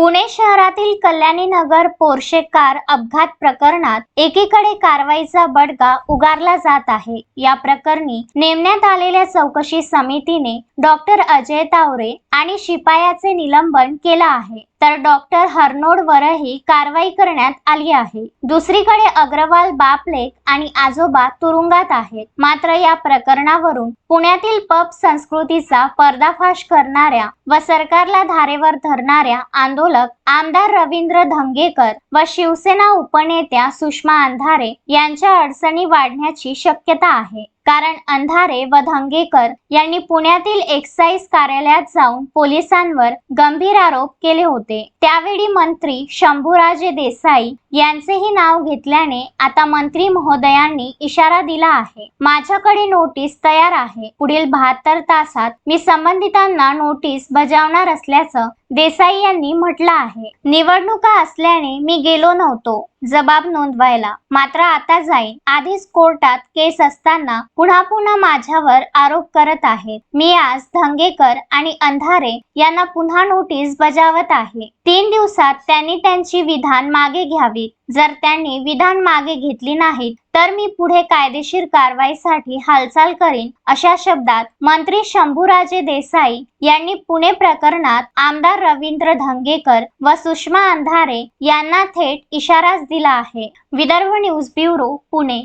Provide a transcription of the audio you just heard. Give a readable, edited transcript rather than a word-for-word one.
पुणे शहरातील कल्याणी नगर Porsche car अपघात प्रकरणात एकीकडे कारवाईचा बडगा उगारला जात आहे। या प्रकरणी नेमण्यात आलेल्या चौकशी समितीने डॉक्टर अजय तावरे आणि शिपायाचे निलंबन केलं आहे, तर डॉक्टर हरनोडवरही कारवाई करण्यात आली आहे। दुसरीकडे अग्रवाल बापलेक आणि आजोबा तुरुंगात आहेत। मात्र या प्रकरणावरून पुण्यातील पब संस्कृतीचा पर्दाफाश करणाऱ्या व सरकारला धारेवर धरणाऱ्या आंदोलक आमदार रवींद्र धंगेकर व शिवसेना उपनेत्या सुषमा अंधारे यांच्या अडचणी वाढण्याची शक्यता आहे। कारण अंधारे व धंगेकर यांनी पुण्यातील एक्साइज कार्यालयात जाऊन पोलिसांवर गंभीर आरोप केले होते। त्यावेळी मंत्री शंभूराजे देसाई यांचेही नाव घेतल्याने आता मंत्री महोदयांनी इशारा दिला आहे, माझ्याकडे नोटीस तयार आहे, पुढील 72 तासात मी संबंधितांना नोटीस बजावणार असल्याचं देसाई यांनी म्हटलं आहे। निवडणुका असल्याने मी गेलो नव्हतो जबाब नोंदवायला, मात्र आता जाईन। आधीच कोर्टात केस असताना पुन्हा माझ्यावर आरोप करत आहेत। मी आज धंगेकर आणि अंधारे यांना पुन्हा नोटीस बजावत आहे। 3 दिवसात त्यांनी त्यांची विधान मागे घ्यावी। जर त्यांनी विधान मागे घेतली नाहीत तर मी पुढे कायदेशीर कारवाईसाठी हालचाल करीन, अशा शब्दात मंत्री शंभूराजे देसाई यांनी पुणे प्रकरणात आमदार रवींद्र धंगेकर व सुषमा अंधारे यांना थेट इशाराच दिला आहे। Vidarbha news bureau, Pune.